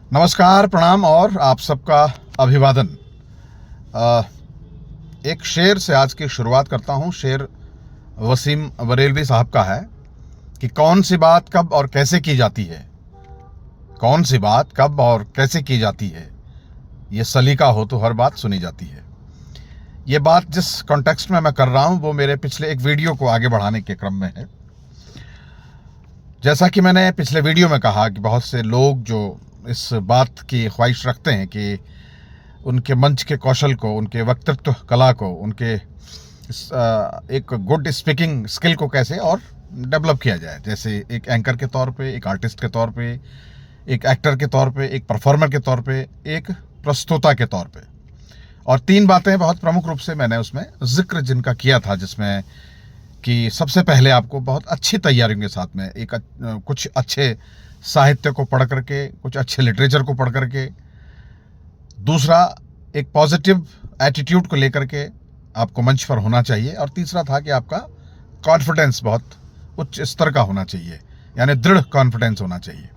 नमस्कार, प्रणाम और आप सबका अभिवादन। एक शेर से आज की शुरुआत करता हूँ। शेर वसीम बरेलवी साहब का है कि कौन सी बात कब और कैसे की जाती है, कौन सी बात कब और कैसे की जाती है, ये सलीका हो तो हर बात सुनी जाती है। ये बात जिस कॉन्टेक्स्ट में मैं कर रहा हूँ वो मेरे पिछले एक वीडियो को आगे बढ़ाने के क्रम में है। जैसा कि मैंने पिछले वीडियो में कहा कि बहुत से लोग जो इस बात की ख्वाहिश रखते हैं कि उनके मंच के कौशल को, उनके वक्तृत्व कला को, उनके एक गुड स्पीकिंग स्किल को कैसे और डेवलप किया जाए, जैसे एक एंकर के तौर पे, एक आर्टिस्ट के तौर पे, एक एक्टर के तौर पे, एक परफॉर्मर के तौर पे, एक प्रस्तोता के तौर पे। और 3 बातें बहुत प्रमुख रूप से मैंने उसमें जिक्र जिनका किया था, जिसमें कि सबसे पहले आपको बहुत अच्छी तैयारियों के साथ में कुछ अच्छे साहित्य को पढ़ करके, कुछ अच्छे लिटरेचर को पढ़ करके, दूसरा एक पॉजिटिव एटीट्यूड को लेकर के आपको मंच पर होना चाहिए, और तीसरा था कि आपका कॉन्फिडेंस बहुत उच्च स्तर का होना चाहिए, यानी दृढ़ कॉन्फिडेंस होना चाहिए।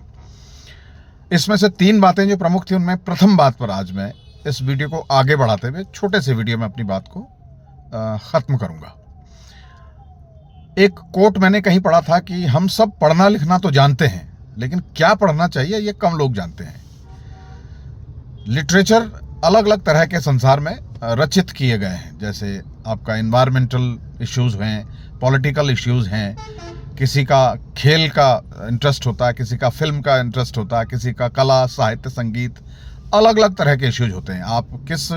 इसमें से 3 बातें जो प्रमुख थी, उनमें प्रथम बात पर आज मैं इस वीडियो को आगे बढ़ाते हुए छोटे से वीडियो में अपनी बात को ख़त्म करूँगा। एक कोट मैंने कहीं पढ़ा था कि हम सब पढ़ना लिखना तो जानते हैं, लेकिन क्या पढ़ना चाहिए ये कम लोग जानते हैं। लिटरेचर अलग अलग तरह के संसार में रचित किए गए हैं, जैसे आपका एनवायरमेंटल इश्यूज़ हैं, पॉलिटिकल इश्यूज़ हैं, किसी का खेल का इंटरेस्ट होता है, किसी का फिल्म का इंटरेस्ट होता है, किसी का कला, साहित्य, संगीत, अलग अलग तरह के इश्यूज होते हैं। आप किस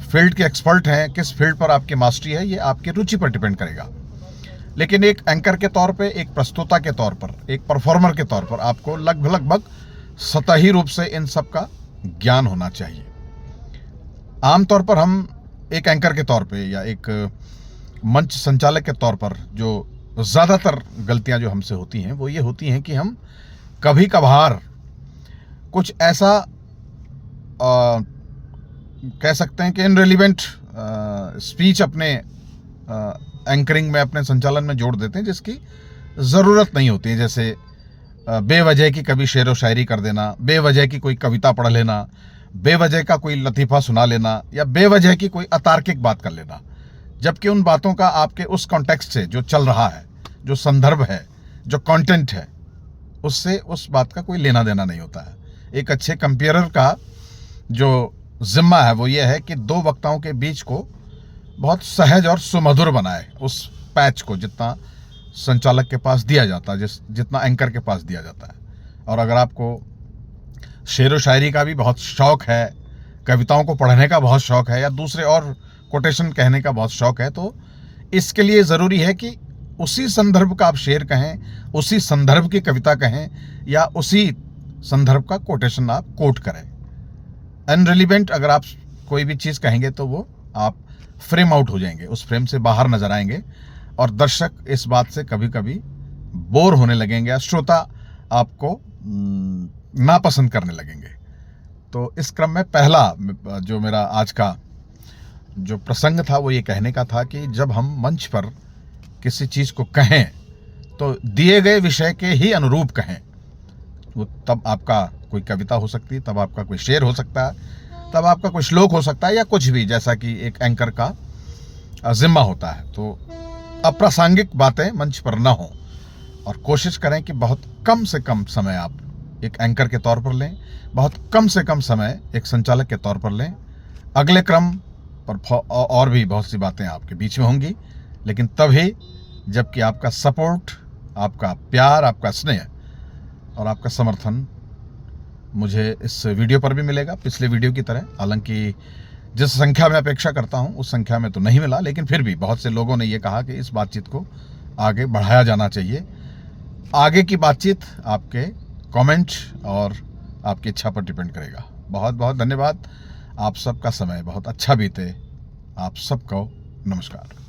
फील्ड के एक्सपर्ट हैं, किस फील्ड पर आपकी मास्टरी है, ये आपकी रुचि पर डिपेंड करेगा। लेकिन एक एंकर के तौर पे, एक प्रस्तोता के तौर पर, एक परफॉर्मर के तौर पर आपको लगभग सतही रूप से इन सब का ज्ञान होना चाहिए। आमतौर पर हम एक एंकर के तौर पे या एक मंच संचालक के तौर पर जो ज़्यादातर गलतियां जो हमसे होती हैं वो ये होती हैं कि हम कभी कभार कुछ ऐसा कह सकते हैं कि इनरेलीवेंट स्पीच अपने एंकरिंग में, अपने संचालन में जोड़ देते हैं जिसकी ज़रूरत नहीं होती है। जैसे बेवजह की कभी शेर व शायरी कर देना, बेवजह की कोई कविता पढ़ लेना, बेवजह का कोई लतीफ़ा सुना लेना, या बेवजह की कोई अतार्किक बात कर लेना, जबकि उन बातों का आपके उस कॉन्टेक्स्ट से जो चल रहा है, जो संदर्भ है, जो कंटेंट है, उससे उस बात का कोई लेना देना नहीं होता है। एक अच्छे कंपेयरर का जो जिम्मा है वो ये है कि 2 वक्ताओं के बीच को बहुत सहज और सुमधुर बनाए, उस पैच को जितना संचालक के पास दिया जाता है, जितना एंकर के पास दिया जाता है। और अगर आपको शेर व शायरी का भी बहुत शौक़ है, कविताओं को पढ़ने का बहुत शौक़ है, या दूसरे और कोटेशन कहने का बहुत शौक़ है, तो इसके लिए ज़रूरी है कि उसी संदर्भ का आप शेर कहें, उसी संदर्भ की कविता कहें, या उसी संदर्भ का कोटेशन आप कोट करें। अनरिलीवेंट अगर आप कोई भी चीज़ कहेंगे तो वो आप फ्रेम आउट हो जाएंगे, उस फ्रेम से बाहर नजर आएंगे, और दर्शक इस बात से कभी कभी बोर होने लगेंगे, या श्रोता आपको नापसंद करने लगेंगे। तो इस क्रम में पहला जो मेरा आज का जो प्रसंग था वो ये कहने का था कि जब हम मंच पर किसी चीज़ को कहें तो दिए गए विषय के ही अनुरूप कहें। वो तब आपका कोई कविता हो सकती है, तब आपका कोई शेर हो सकता है, तब आपका कोई श्लोक हो सकता है, या कुछ भी, जैसा कि एक एंकर का जिम्मा होता है। तो अप्रासंगिक बातें मंच पर ना हो, और कोशिश करें कि बहुत कम से कम समय आप एक एंकर के तौर पर लें, बहुत कम से कम समय एक संचालक के तौर पर लें। अगले क्रम पर और भी बहुत सी बातें आपके बीच में होंगी, लेकिन तभी जबकि आपका सपोर्ट, आपका प्यार, आपका स्नेह और आपका समर्थन मुझे इस वीडियो पर भी मिलेगा, पिछले वीडियो की तरह। हालांकि जिस संख्या में अपेक्षा करता हूं उस संख्या में तो नहीं मिला, लेकिन फिर भी बहुत से लोगों ने ये कहा कि इस बातचीत को आगे बढ़ाया जाना चाहिए। आगे की बातचीत आपके कमेंट और आपकी इच्छा पर डिपेंड करेगा। बहुत बहुत धन्यवाद। आप सबका समय बहुत अच्छा बीते। आप सबको नमस्कार।